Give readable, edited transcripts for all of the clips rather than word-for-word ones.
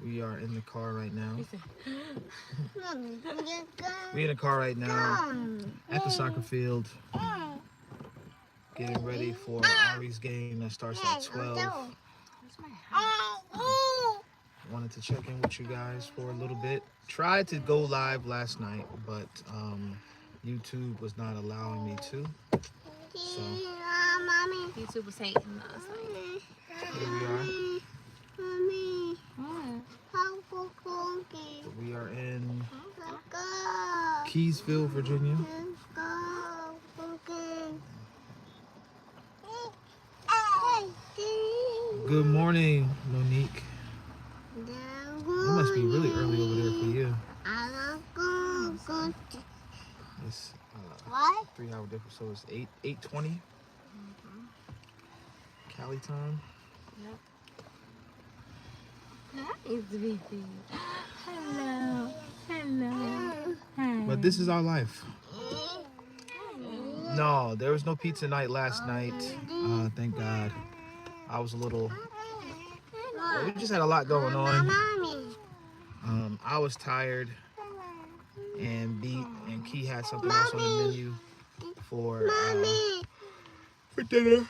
We are in the car right now. We're in the car right now at the soccer field, getting ready for Ari's game that starts at 12. Wanted to check in with you guys for a little bit. Tried to go live last night, but YouTube was not allowing me to. So YouTube was hating last night. Here we are. We are in Keysville, Virginia. Good morning, Monique. It must be really early over there for you. It's 3-hour difference, so it's 8:20. Cali time. Yep. Hi, sweetie. Hello. Hi. But this is our life. No, there was no pizza night last night. Thank God. I was a little... we just had a lot going on. I was tired and beat, and Key had something else on the menu for dinner.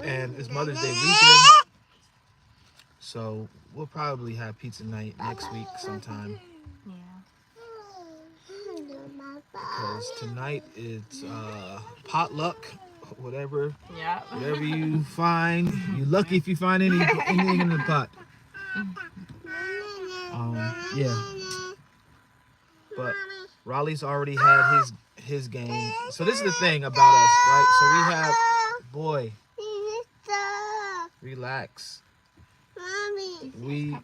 And it's Mother's Day weekend, so we'll probably have pizza night next week sometime. Yeah. Because tonight it's potluck, whatever. Yeah. Whatever you find, you're lucky if you find anything in the pot. Yeah. But Raleigh's already had his game. So this is the thing about us, right? So we have, boy, relax. We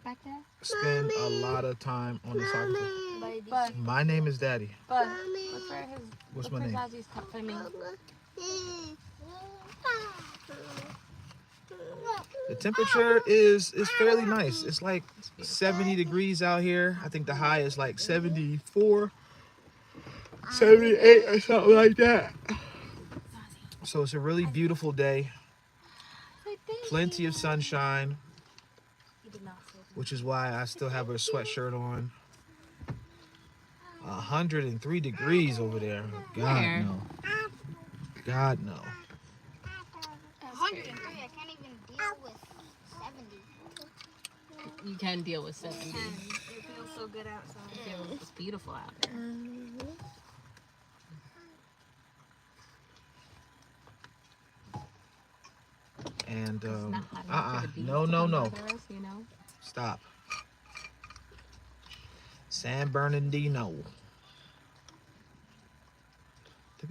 spend a lot of time on the soccer field. My name is Daddy. What's my name? The temperature is fairly nice. It's like 70 degrees out here. I think the high is like 74, 78 or something like that. So it's a really beautiful day. Plenty of sunshine, which is why I still have a sweatshirt on. 103 degrees over there. God no. God no. 103, I can't even deal with 70. You can deal with 70. It feels so good outside. It's beautiful out there. And It's not hot enough for the bees no. to come bother us, you know? Stop. San Bernardino. Did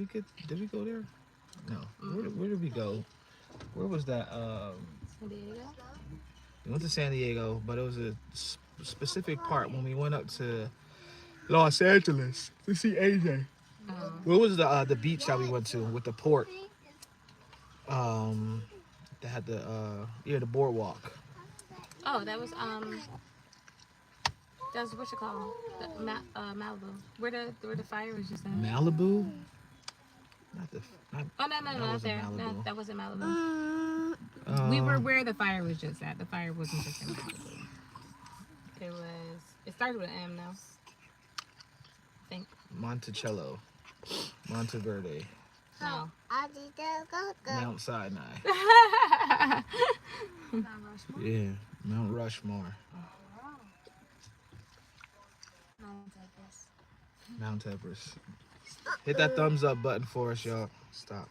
we go there? No. Where did we go? Where was that? San Diego? We went to San Diego, but it was a specific part when we went up to Los Angeles to see AJ. What was the beach that we went to with the port? That had the boardwalk. Oh, that was what you call Malibu. Where the fire was just at. Malibu? No, not there. Malibu. No, that wasn't Malibu. We were where the fire was just at. The fire wasn't just in Malibu. It started with an M now. I think. Monticello. Monteverde. No. Mount Sinai. Yeah, Mount Rushmore. Mount Everest. Hit that thumbs up button for us, y'all. Stop.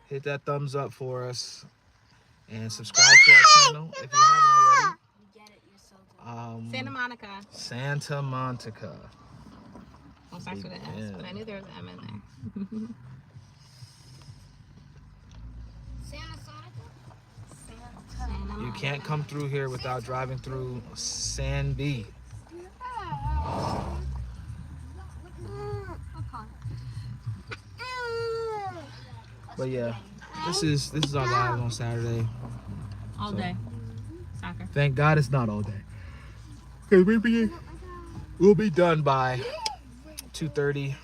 Hit that thumbs up for us. And subscribe to our channel if you haven't already. Santa Monica. Santa Monica. Well, it starts with an S, but I knew there was an M in there. Santa You can't come through here without driving through Sandy. But yeah, this is our live on Saturday. All day. Soccer. Thank God it's not all day. Cause we'll be done by 2:30,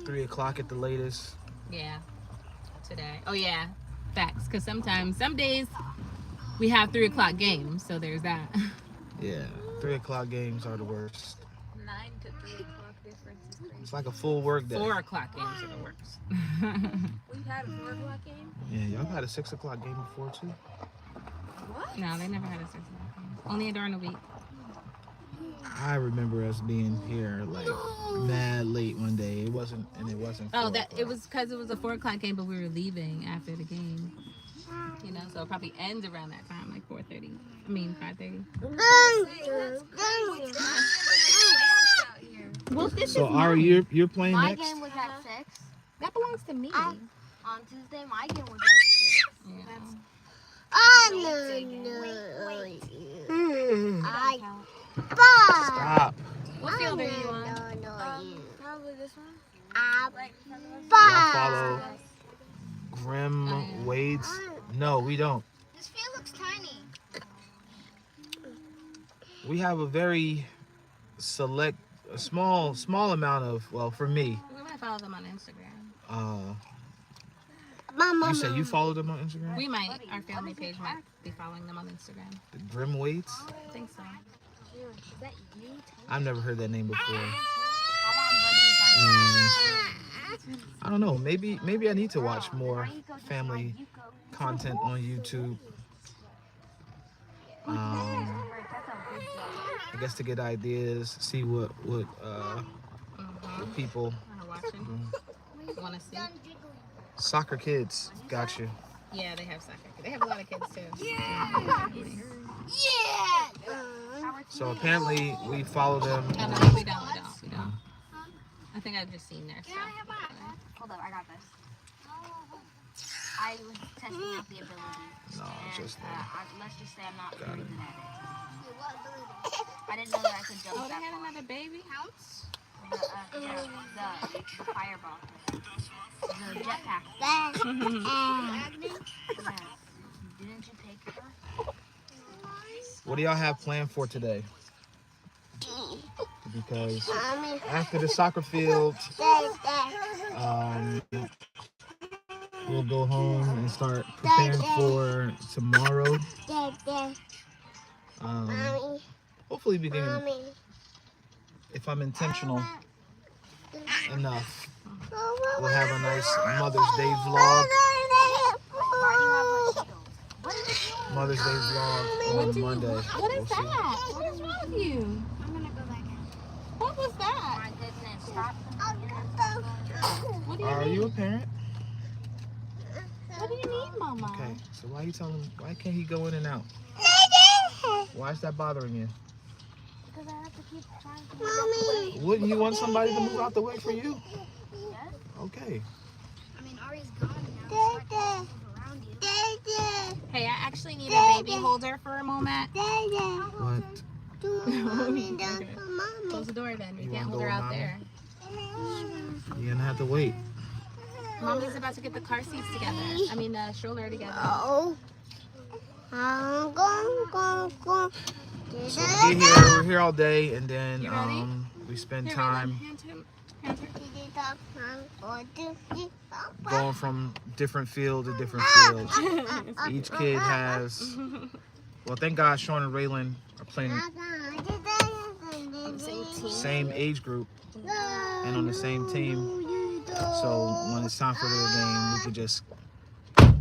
3 o'clock at the latest. Yeah. Today. Oh yeah. Facts. Cause sometimes, some days, we have 3 o'clock games, so there's that. Yeah, 3 o'clock games are the worst. 9 to 3 o'clock difference is crazy. It's like a full work day. 4 o'clock games are the worst. We've had a 4 o'clock game. Yeah, y'all had a 6 o'clock game before too. What? No, they never had a 6 o'clock game. Only during the week. I remember us being here like mad late one day. It wasn't. Oh, 4 that it o'clock. was because it was a 4 o'clock game, but we were leaving after the game. You know, so it probably ends around that time, like 4:30. I mean 5:30. Well, this So is Ari, mine. you're playing My next. game was at 6. That belongs to me. On Tuesday, my game was at 6. Yeah. That's Stop. What field are you on? probably this one. Y'all follow Grim Wade's? No, we don't. This field looks tiny. We have a very small amount of. Well, for me, We might follow them on Instagram. you said you followed them on Instagram. We might. Our family page might be following them on Instagram. The Grim Wade's. I think so. Is that you? I've never heard that name before. I'm I don't know. Maybe I need to watch more family content on YouTube. I guess to get ideas, see what people. Are watching. Want to see? Soccer kids, got you. Yeah, they have soccer. They have a lot of kids too. So apparently we follow them. Oh, no, we don't. I think I've just seen their stuff. Hold up, I got this. I was testing out the ability. No, just Let's just say I'm not Got very it. good at it. I didn't know that I could jump Oh, they that had far. another baby. The fireball. The jetpack. Didn't you take her? What do y'all have planned for today? Because after the soccer field, we'll go home and start preparing for tomorrow. Hopefully we can, if I'm intentional enough, we'll have a nice Mother's Day vlog. Mother's Day vlog on Monday. What is We'll see. that? What is wrong with you? I'm gonna go back in. What was that? My goodness, stop. What do you Are need? you a parent? What do you need, Mama? Okay, so why you telling him, why can't he go in and out? Why is that bothering you? Because I have to keep trying to move away. Wouldn't you want somebody to move out the way for you? Yes? Okay. I mean, Ari's gone now, so I can move around you. Hey, I actually need a baby holder for a moment. What? Okay. Close the door then. We You can't wanna hold her go with out Mommy? there. You're gonna have to wait. Mommy's about to get the car seats together. I mean, the stroller together. So we're here all day, and then You ready? we spend Here, time Raylan, hand him. Hand her. going from different field to different field. Each kid has, well, thank God Sean and Raylan are playing same age group and on the same team. So when it's time for their game, we could just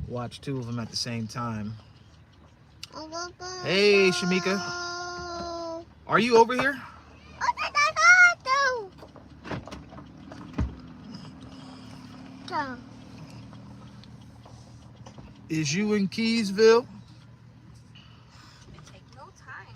watch two of them at the same time. Hey, Shamika, are you over here? Is you in Keysville? It take no time.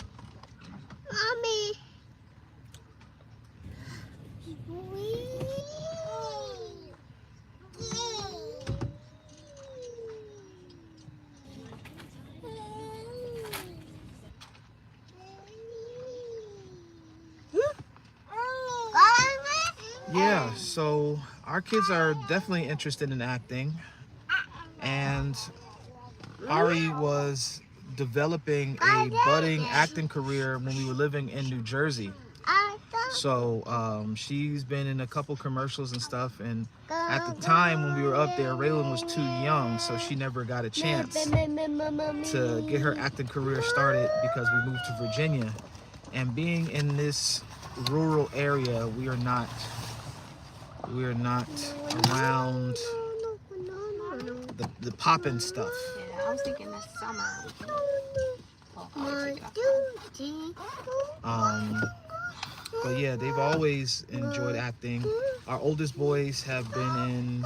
Yeah, so our kids are definitely interested in acting, and Ari was developing a budding acting career when we were living in New Jersey. So she's been in a couple commercials and stuff. And at the time when we were up there, Raylan was too young, so she never got a chance to get her acting career started because we moved to Virginia. And being in this rural area, we are not around the poppin' stuff. Yeah, I was thinking this summer we can. Oh, I'll take it off. But yeah, they've always enjoyed acting. Our oldest boys have been in.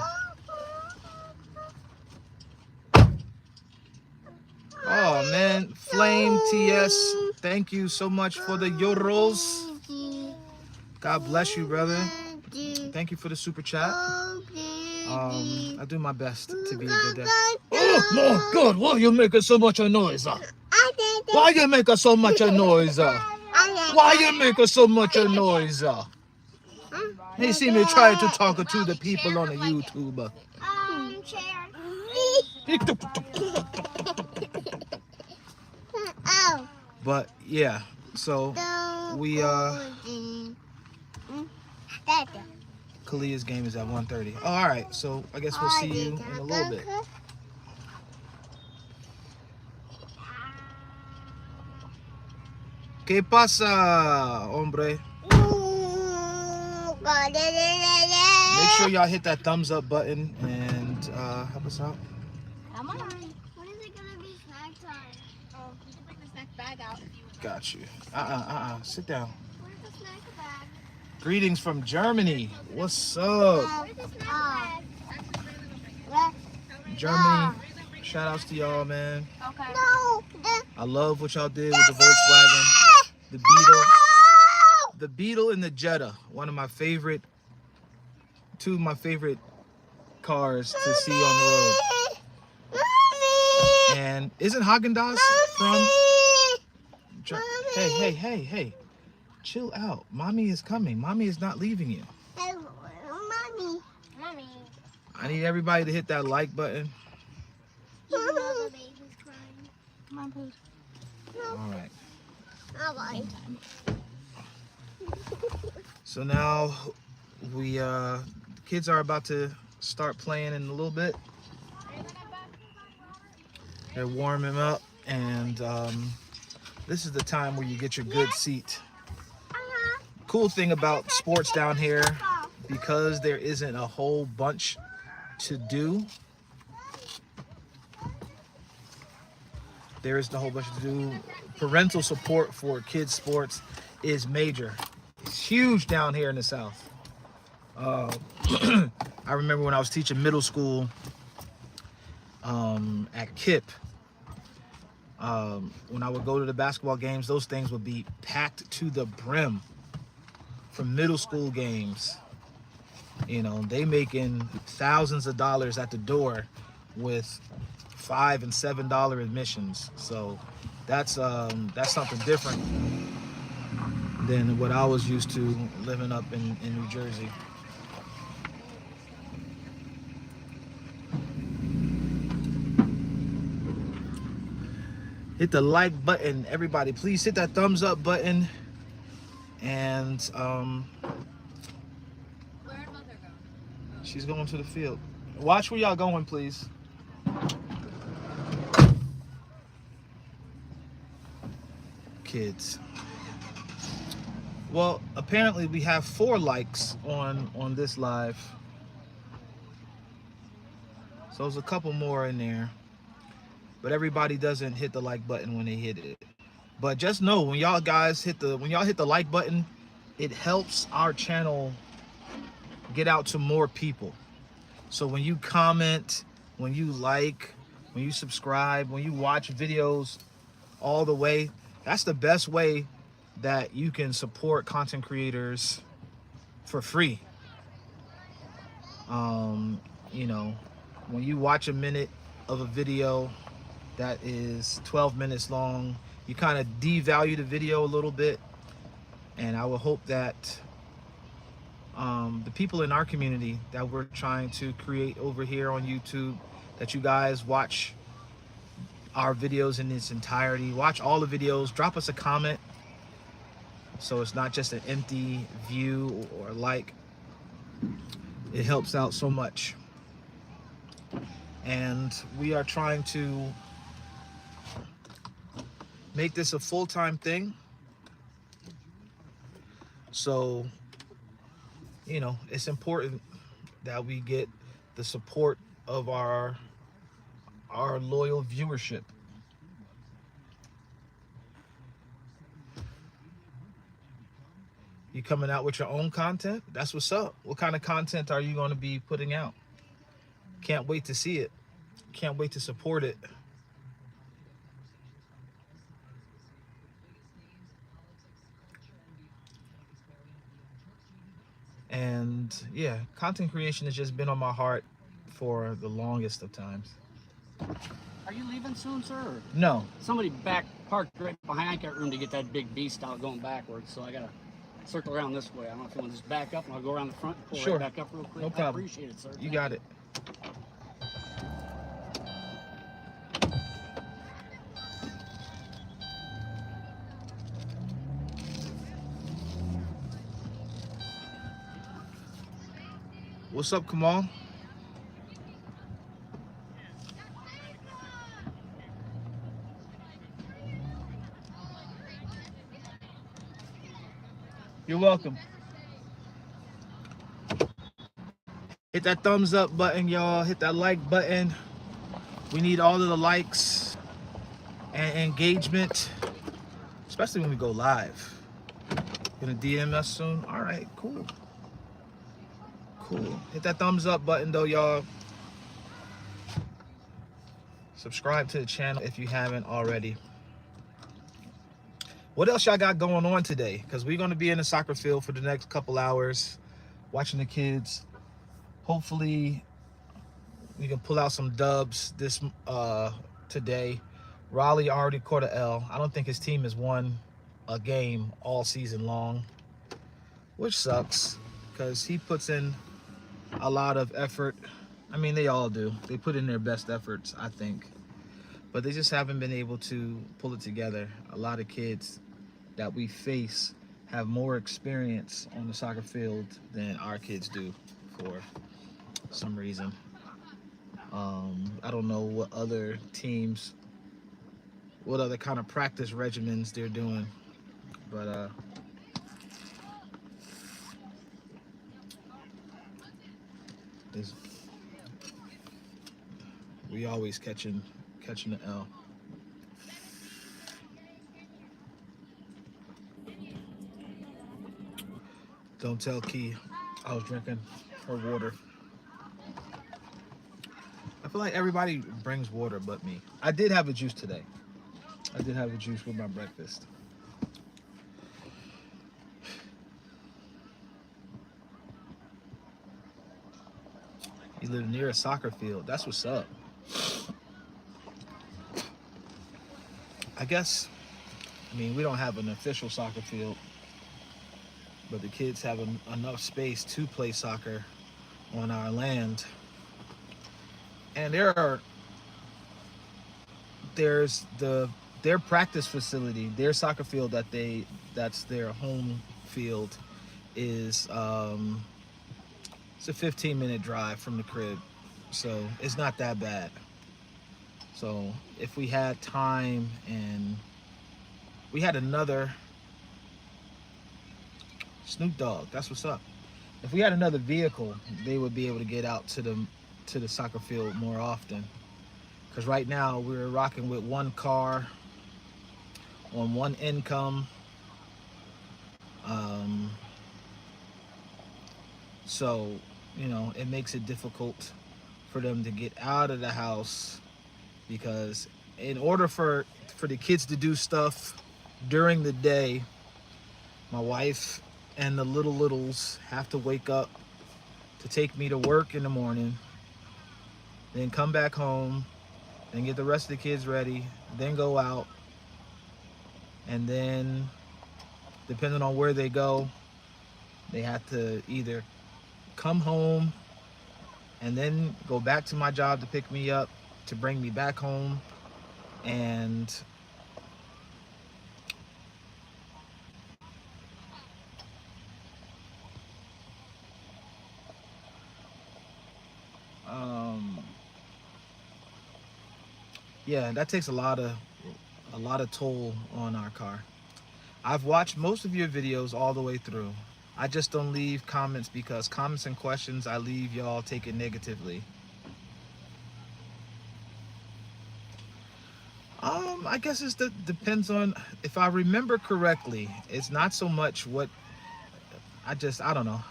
Oh man, Flame TS, thank you so much for the euros. God bless you, brother. Thank you for the super chat. I do my best to be a good dad. Oh my God! Why you making so much a noise? Why you making so much a noise? Why you making so much a noise? They see me trying to talk to the people on the YouTube. Chair. But yeah, so we Kalia's game is at 1:30. Oh, all right. So I guess we'll see you in a little bit. ¿Qué pasa, hombre? Make sure y'all hit that thumbs up button and help us out. Come on. When is it gonna be snack time? Oh, you can bring the snack bag out if you want. Got you. Sit down. Where's the snack bag? Greetings from Germany. What's up? Where's the snack bag? Germany. Shout outs to y'all, man. Okay. No. I love what y'all did with the Volkswagen, the Beetle. The Beetle and the Jetta, one of my favorite, two of my favorite cars to see on the road. And isn't Haagen-Dazs from? Hey, chill out. Mommy is coming. Mommy is not leaving you. Mommy. I need everybody to hit that like button. Even though the baby's crying. Come on, please. All right. Alright. So now the kids are about to start playing in a little bit. They're warming up, and this is the time where you get your good seat. Cool thing about sports down here, because there isn't a whole bunch to do. There isn't a whole bunch to do. Parental support for kids' sports is major. It's huge down here in the South. I remember when I was teaching middle school at KIP. When I would go to the basketball games, those things would be packed to the brim for middle school games. You know, they making thousands of dollars at the door with $5 and $7 admissions. So that's something different than what I was used to living up in New Jersey. Hit the like button, everybody. Please hit that thumbs up button. And Where'd Mother go? she's going to the field. Watch where y'all going, please. Kids. Well, apparently we have 4 likes on this live. So there's a couple more in there. But everybody doesn't hit the like button when they hit it. But just know, when y'all guys hit the like button, it helps our channel get out to more people. So when you comment, when you like, when you subscribe, when you watch videos all the way, that's the best way that you can support content creators for free. You know, when you watch a minute of a video that is 12 minutes long, you kind of devalue the video a little bit. And I will hope that the people in our community that we're trying to create over here on YouTube, that you guys watch our videos in its entirety, watch all the videos, drop us a comment, so it's not just an empty view or like. It helps out so much. And we are trying to make this a full-time thing. So, you know, it's important that we get the support of our loyal viewership. You coming out with your own content? That's what's up. What kind of content are you going to be putting out? Can't wait to see it. Can't wait to support it. And yeah, content creation has just been on my heart for the longest of times. Are you leaving soon, sir? Or No. somebody back parked right behind. I got room to get that big beast out going backwards, so I gotta circle around this way. I don't know if you want to just back up and I'll go around the front and pull Sure. right back up real quick. No problem. I appreciate it, sir. You got it. What's up, Kamal? You're welcome. Hit that thumbs up button, y'all. Hit that like button. We need all of the likes and engagement, especially when we go live. Gonna DM us soon? All right, cool. Cool. Hit that thumbs up button though, y'all. Subscribe to the channel if you haven't already. What else y'all got going on today? Because we're going to be in the soccer field for the next couple hours, watching the kids. Hopefully, we can pull out some dubs this today. Raleigh already caught an L. I don't think his team has won a game all season long, which sucks because he puts in a lot of effort. I mean, they all do. They put in their best efforts, I think. But they just haven't been able to pull it together. A lot of kids that we face have more experience on the soccer field than our kids do for some reason. I don't know what other teams, what other kind of practice regimens they're doing, but we always catching the L. Don't tell Key I was drinking her water. I feel like everybody brings water but me. I did have a juice today. I did have a juice with my breakfast. You live near a soccer field. That's what's up. I guess, I mean, we don't have an official soccer field, but the kids have enough space to play soccer on our land. And there's their practice facility, their soccer field that's their home field is it's a 15-minute drive from the crib, so it's not that bad. So if we had time and we had another Snoop Dogg, that's what's up. If we had another vehicle, they would be able to get out to the soccer field more often. Because right now we're rocking with one car on one income. So, you know, it makes it difficult for them to get out of the house, because in order for the kids to do stuff during the day, my wife and the littles have to wake up to take me to work in the morning, then come back home, then get the rest of the kids ready, then go out, and then depending on where they go, they have to either come home and then go back to my job to pick me up to bring me back home, and yeah, that takes a lot of toll on our car. I've watched most of your videos all the way through. I just don't leave comments because comments and questions I leave y'all take it negatively. I guess depends on, if I remember correctly. It's not so much what I don't know.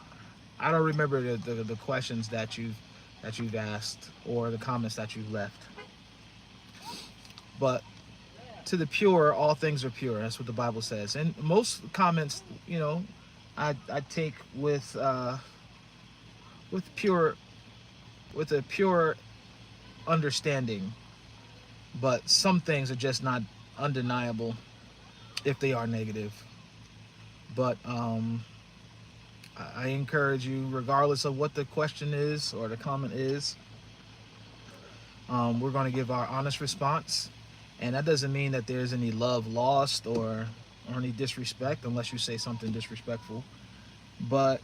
I don't remember the questions that you've asked or the comments that you've left. But to the pure, all things are pure. That's what the Bible says. And most comments, I take with pure with a pure understanding. But some things are just not undeniable if they are negative. But I encourage you, regardless of what the question is or the comment is, we're going to give our honest response. And that doesn't mean that there's any love lost or any disrespect, unless you say something disrespectful. But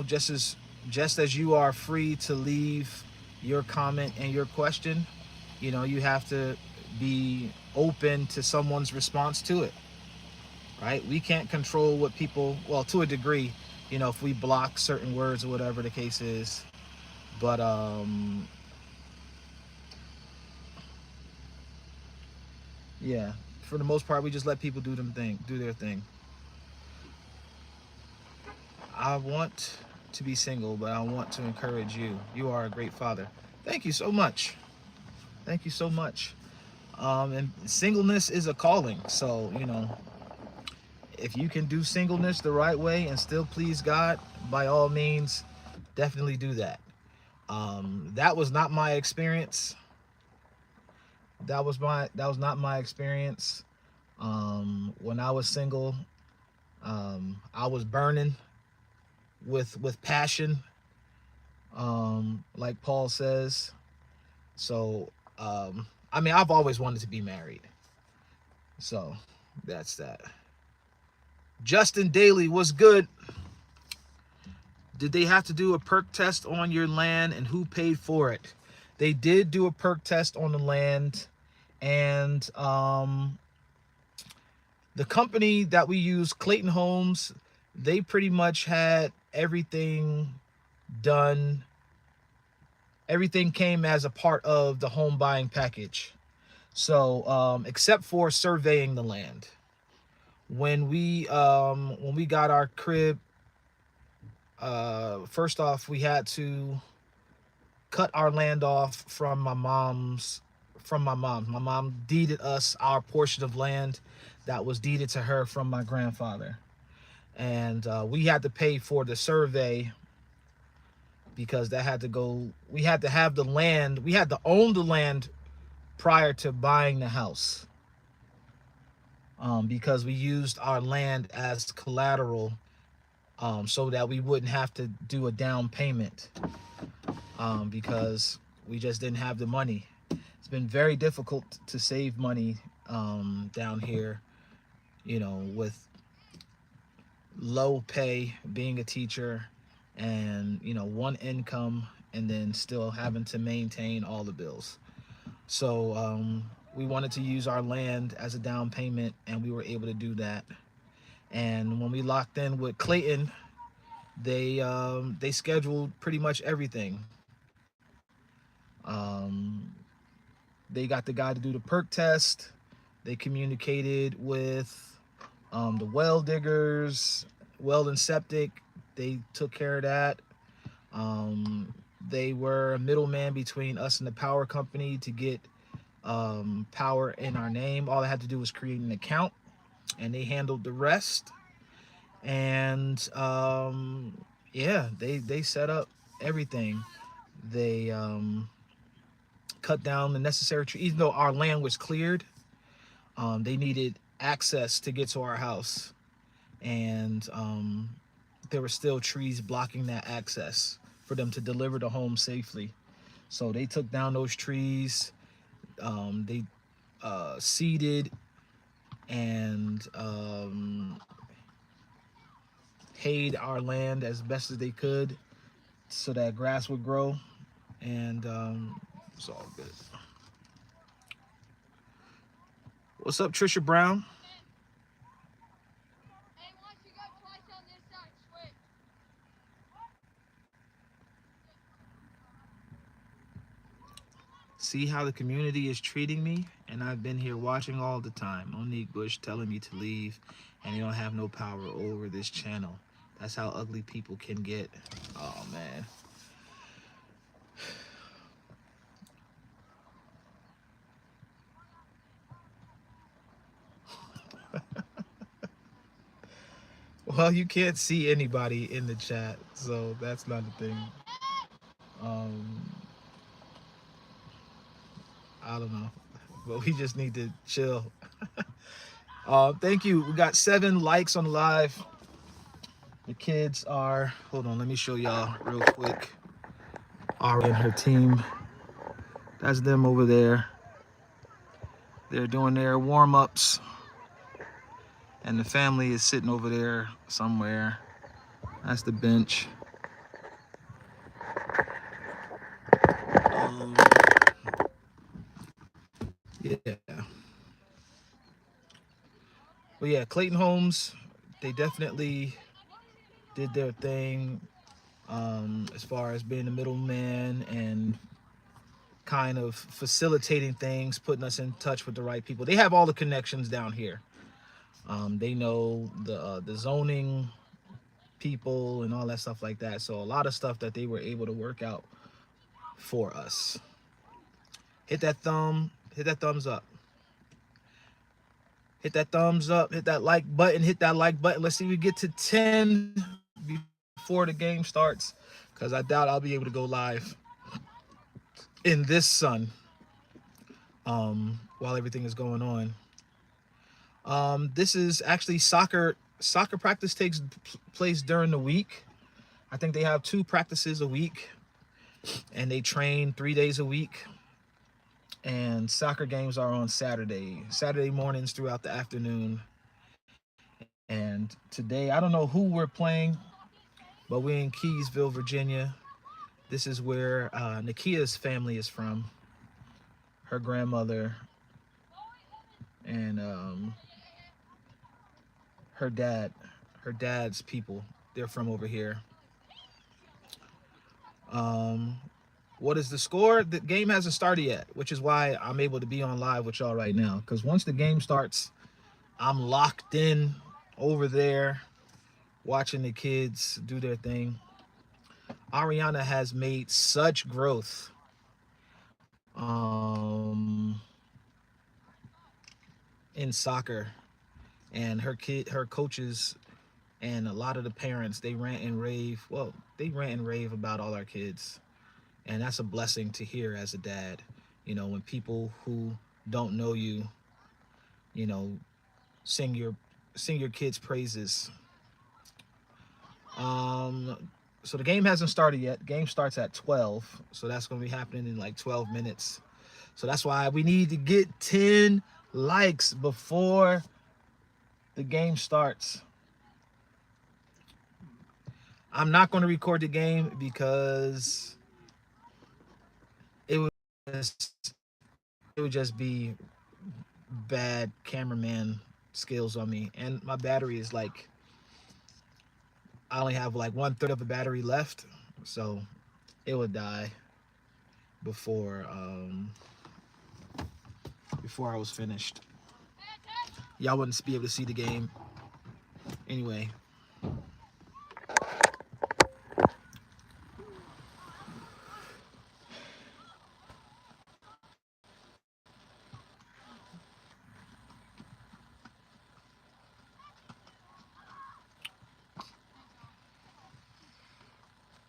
just as you are free to leave your comment and your question, you have to be open to someone's response to it, right? We can't control what people, well, to a degree, if we block certain words or whatever the case is. But yeah, for the most part, we just let people do their thing. I want to be single, but I want to encourage you. You are a great father. Thank you so much. Thank you so much. And singleness is a calling. So, if you can do singleness the right way and still please God, by all means, definitely do that. That was not my experience. That was not my experience. When I was single, I was burning with passion, like Paul says. So, I've always wanted to be married. So, that's that. Justin Daly was good. Did they have to do a perk test on your land, and who paid for it? They did do a perk test on the land, and the company that we use, Clayton Homes, they pretty much had everything done. Everything came as a part of the home buying package. So, except for surveying the land. When we got our crib, first off, we had to cut our land off from my mom's. My mom deeded us our portion of land that was deeded to her from my grandfather, and we had to pay for the survey because that had to go. We had to have the land. We had to own the land prior to buying the house, because we used our land as collateral, so that we wouldn't have to do a down payment, because we just didn't have the money. It's been very difficult to save money down here, with low pay, being a teacher, and one income, and then still having to maintain all the bills. So we wanted to use our land as a down payment, and we were able to do that. And when we locked in with Clayton, they scheduled pretty much everything. They got the guy to do the perk test. They communicated with the well diggers, well and septic. They took care of that. They were a middleman between us and the power company to get power in our name. All I had to do was create an account, and they handled the rest. And yeah, they set up everything. They cut down the necessary trees. Even though our land was cleared, they needed access to get to our house, and there were still trees blocking that access for them to deliver the home safely. So they took down those trees. They seeded and hayed our land as best as they could so that grass would grow, and it's all good. What's up, Trisha Brown? See how the community is treating me? And I've been here watching all the time. Monique Bush telling me to leave, and you don't have no power over this channel. That's how ugly people can get. Oh, man. Well, you can't see anybody in the chat, so that's not the thing. I don't know, but we just need to chill. Thank you. We got 7 likes on the live. The kids are, hold on, let me show y'all real quick. Ari and her team. That's them over there. They're doing their warm-ups. And the family is sitting over there somewhere. That's the bench. Yeah. But yeah, Clayton Holmes, they definitely did their thing as far as being the middleman and kind of facilitating things, putting us in touch with the right people. They have all the connections down here. They know the zoning people and all that stuff like that. So a lot of stuff that they were able to work out for us. Hit that thumbs up. Hit that thumbs up, hit that like button, Let's see if we get to 10 before the game starts, because I doubt I'll be able to go live in this sun while everything is going on. This is actually soccer practice takes place during the week. I think they have 2 practices a week, and they train 3 days a week. And soccer games are on Saturday mornings throughout the afternoon. And today, I don't know who we're playing, but we're in Keysville, Virginia. This is where Nakia's family is from. Her grandmother and her dad's people, they're from over here. What is the score? The game hasn't started yet, which is why I'm able to be on live with y'all right now. Because once the game starts, I'm locked in over there watching the kids do their thing. Ariana has made such growth in soccer, and her coaches, and a lot of the parents, they rant and rave. Well, they rant and rave about all our kids. And that's a blessing to hear as a dad. You know, when people who don't know you, you know, sing your kids' praises. So the game hasn't started yet. The game starts at 12. So that's going to be happening in like 12 minutes. So that's why we need to get 10 likes before the game starts. I'm not going to record the game because it would just be bad cameraman skills on me, and my battery is like, I only have like 1/3 of a battery left, so it would die before I was finished. Y'all wouldn't be able to see the game anyway.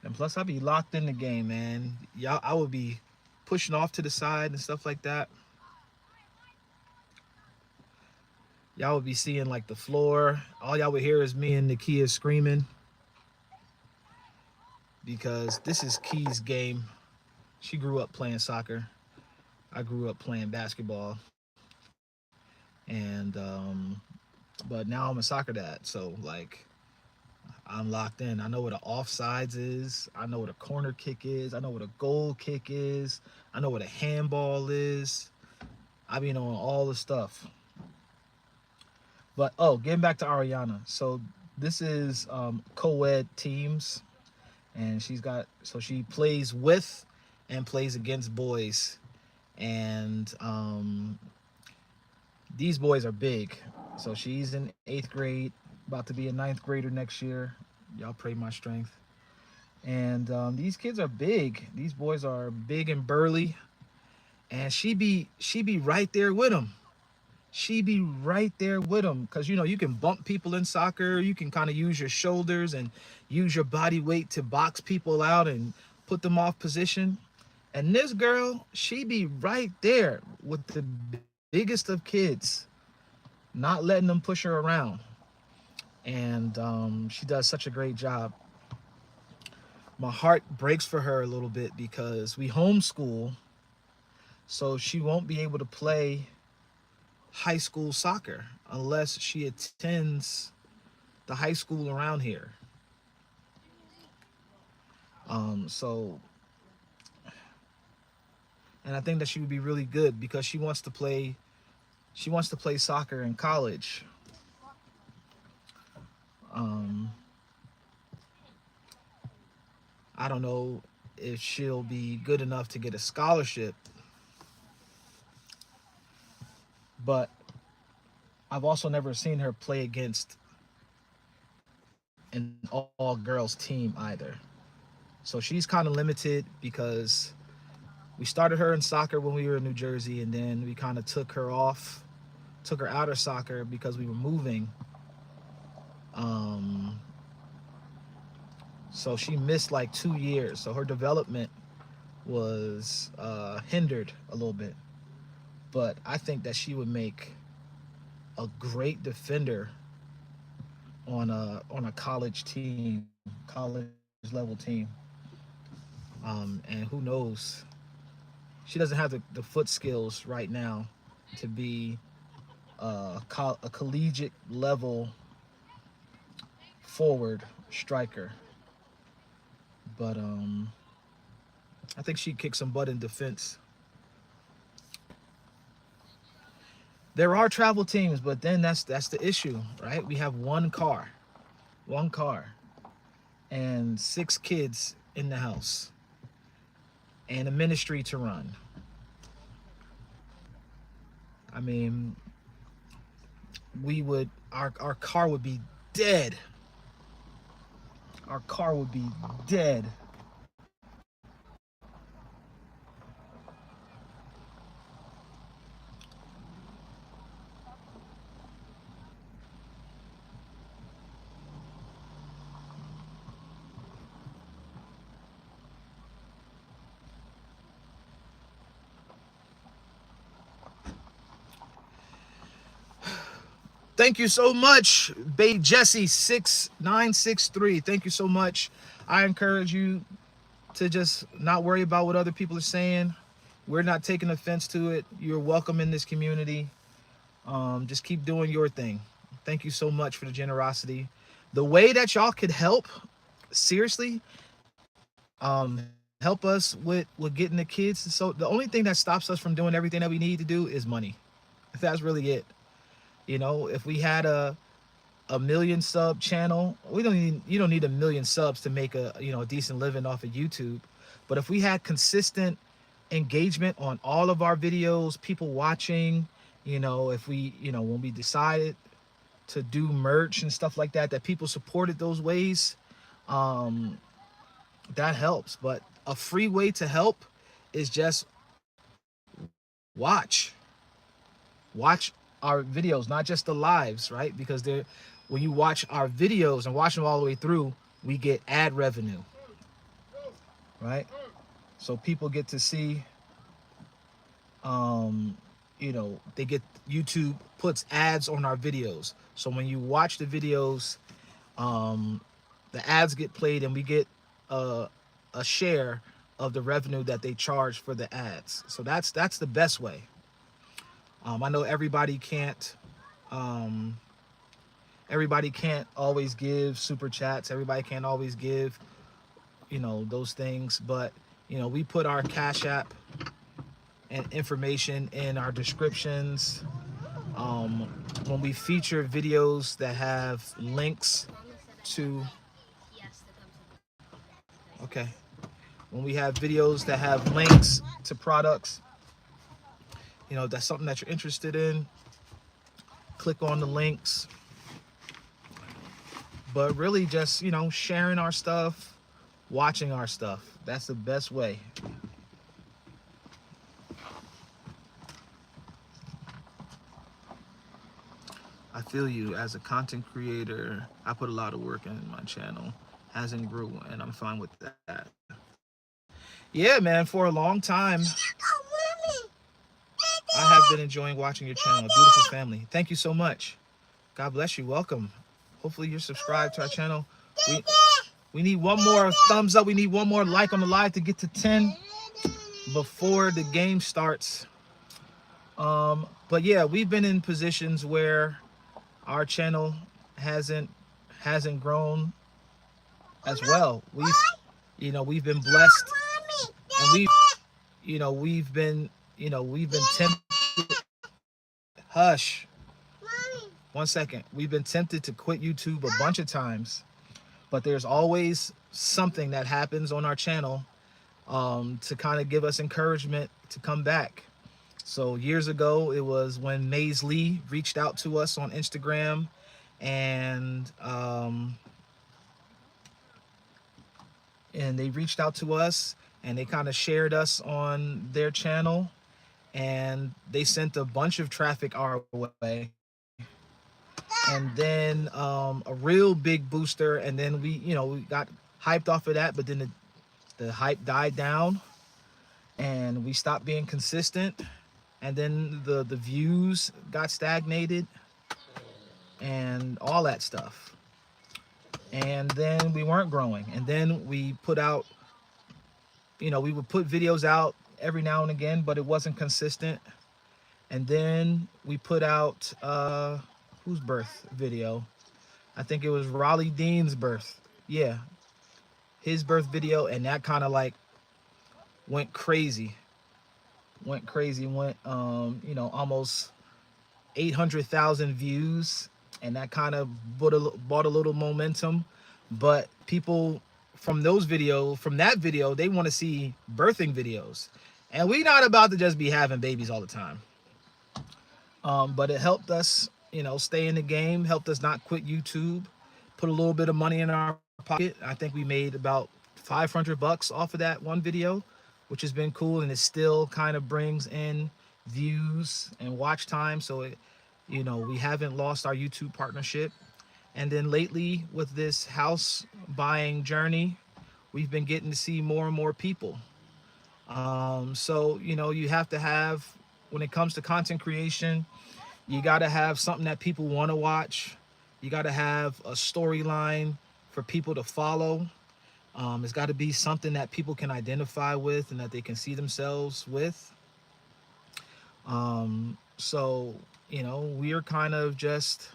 And plus, I'd be locked in the game, man. Y'all, I would be pushing off to the side and stuff like that. Y'all would be seeing like the floor. All y'all would hear is me and Nakia screaming, because this is Key's game. She grew up playing soccer. I grew up playing basketball. And but now I'm a soccer dad, so like, I'm locked in. I know what an offsides is. I know what a corner kick is. I know what a goal kick is. I know what a handball is. I be knowing all the stuff. But oh, getting back to Ariana. So this is co-ed teams, and she plays with and plays against boys, and these boys are big. So she's in 8th grade, about to be a 9th grader next year. Y'all pray my strength. And these kids are big. These boys are big and burly, and she be right there with them. She be right there with them, because you can bump people in soccer. You can kind of use your shoulders and use your body weight to box people out and put them off position. And this girl, she be right there with the biggest of kids, not letting them push her around. And she does such a great job. My heart breaks for her a little bit because we homeschool, so she won't be able to play high school soccer unless she attends the high school around here. So, and I think that she would be really good because she wants to play. She wants to play soccer in college. Um, I don't know if she'll be good enough to get a scholarship, but I've also never seen her play against an all girls team either. So she's kind of limited because we started her in soccer when we were in New Jersey, and then we kind of took her out of soccer because we were moving. So she missed like 2 years. So her development was hindered a little bit. But I think that she would make a great defender on a college team, college level team. And who knows? She doesn't have the foot skills right now to be a collegiate level forward striker. But I think she'd kick some butt in defense. There are travel teams, but then that's the issue, right? We have one car, and 6 kids in the house, and a ministry to run. I mean, our car would be dead. Our car would be dead. Thank you so much, Bay Jesse 6963. Thank you so much. I encourage you to just not worry about what other people are saying. We're not taking offense to it. You're welcome in this community. Just keep doing your thing. Thank you so much for the generosity. The way that y'all could help, seriously, help us with getting the kids. So the only thing that stops us from doing everything that we need to do is money. That's really it. If we had a million sub channel, you don't need a million subs to make a decent living off of YouTube. But if we had consistent engagement on all of our videos, people watching, if we, when we decided to do merch and stuff like that, that people supported those ways, that helps. But a free way to help is just watch our videos, not just the lives, right? Because when you watch our videos and watch them all the way through, we get ad revenue, right? So people get to see, they get, YouTube puts ads on our videos. So when you watch the videos, the ads get played and we get a share of the revenue that they charge for the ads. So that's the best way. I know everybody can't always give super chats. Everybody can't always give, those things. But, we put our Cash App and information in our descriptions. When we feature videos that have links to, okay, when we have videos that have links to products, you know, that's something that you're interested in, click on the links. But really just, you know, sharing our stuff, watching our stuff. That's the best way. I feel you. As a content creator, I put a lot of work in my channel. Hasn't grew, and I'm fine with that. Yeah, man, for a long time, I have been enjoying watching your channel. Beautiful family. Thank you so much. God bless you. Welcome. Hopefully you're subscribed to our channel. We need one more thumbs up. We need one more like on the live to get to 10 before the game starts. But yeah, we've been in positions where our channel hasn't grown as well. We've been blessed, and we've been tempted. Hush. One second. We've been tempted to quit YouTube a bunch of times, but there's always something that happens on our channel to kind of give us encouragement to come back. So years ago, it was when Maze Lee reached out to us on Instagram, and they reached out to us, and they kind of shared us on their channel, and they sent a bunch of traffic our way. And then a real big booster, and then we got hyped off of that, but then the hype died down, and we stopped being consistent, and then the views got stagnated and all that stuff, and then we weren't growing. And then we put out, we would put videos out every now and again, but it wasn't consistent. And then we put out whose birth video? I think it was Raleigh Dean's birth. Yeah, his birth video, and that kind of like went crazy. Went almost 800,000 views, and that kind of bought a little momentum. But people from that video, they want to see birthing videos, and we not about to just be having babies all the time. But it helped us, stay in the game, helped us not quit YouTube, put a little bit of money in our pocket. I think we made about $500 off of that one video, which has been cool, and it still kind of brings in views and watch time. So we haven't lost our YouTube partnership. And then lately, with this house buying journey, we've been getting to see more and more people. So you have to have, when it comes to content creation, you got to have something that people want to watch. You got to have a storyline for people to follow. It's got to be something that people can identify with and that they can see themselves with. So we're kind of just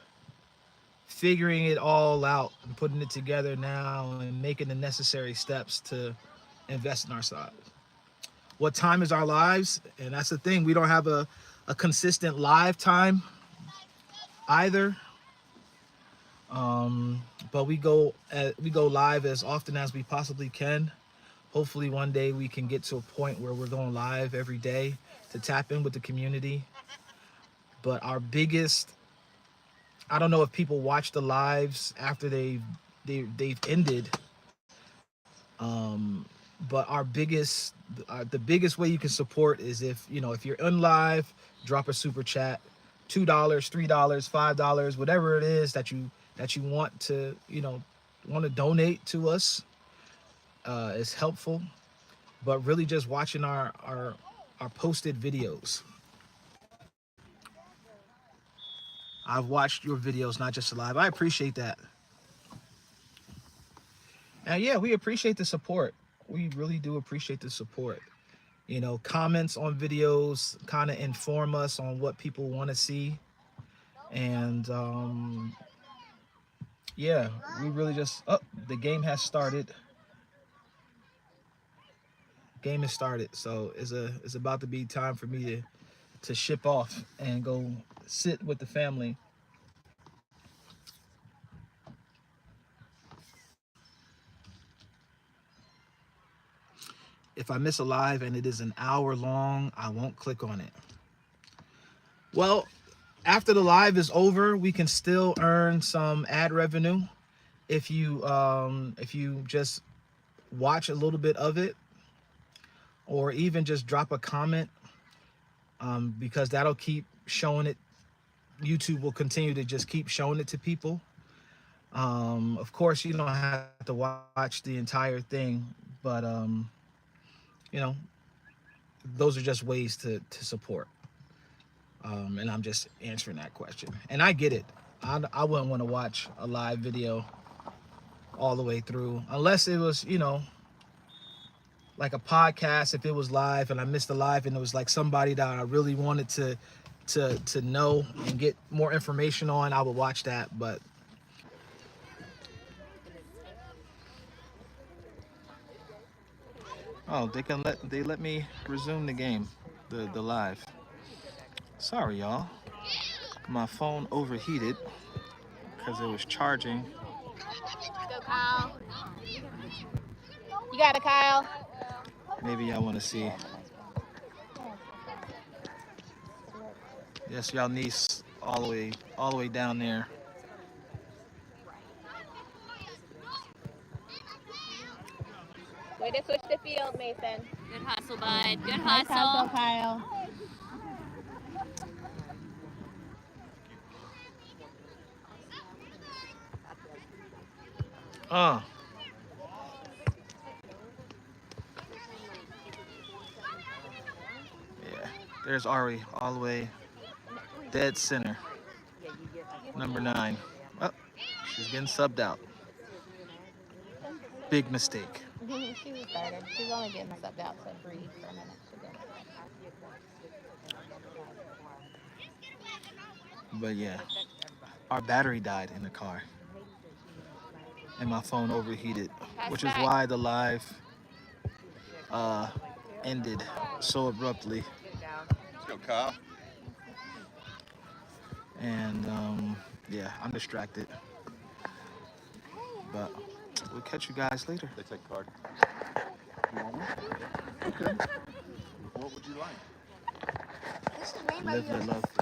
figuring it all out and putting it together now and making the necessary steps to invest in ourselves. What time is our lives? And that's the thing. We don't have a consistent live time either. But we go live as often as we possibly can. Hopefully one day we can get to a point where we're going live every day to tap in with the community. But our biggest, I don't know if people watch the lives after they've ended. But the biggest way you can support is if you're in live, drop a super chat, $2, $3, $5, whatever it is that you want to donate to us. Is helpful. But really just watching our posted videos. I've watched your videos, not just live. I appreciate that. And yeah, we appreciate the support. We really do appreciate the support. Comments on videos kind of inform us on what people want to see. And yeah, we really just, the game has started. Game has started. So it's about to be time for me to ship off and go sit with the family. If I miss a live and it is an hour long, I won't click on it. Well, after the live is over, we can still earn some ad revenue if you just watch a little bit of it, or even just drop a comment, because that'll keep showing it. YouTube will continue to just keep showing it to people. Of course, you don't have to watch the entire thing, but you know, those are just ways to support. And I'm just answering that question. And I get it. I wouldn't want to watch a live video all the way through, unless it was, you know, like a podcast. If it was live and I missed the live and it was like somebody that I really wanted to know and get more information on, I would watch that. But oh, they let me resume the game, the live. Sorry, y'all. My phone overheated because it was charging. Go, Kyle. You got it, Kyle. Maybe y'all want to see. Yes, y'all niece all the way down there. Way to switch the field, Mason. Good hustle, bud. Good hustle. Nice hustle, Kyle. Yeah, there's Ari all the way dead center. Number 9. Oh, she's getting subbed out. Big mistake. She was started. She's only getting subbed out to breathe for a minute. But yeah, our battery died in the car. And my phone overheated, which is why the live ended so abruptly. Let's go, Kyle. And yeah, I'm distracted. But we'll catch you guys later. They take card. You want one? Okay. What would you like? This is made by Live, you. love.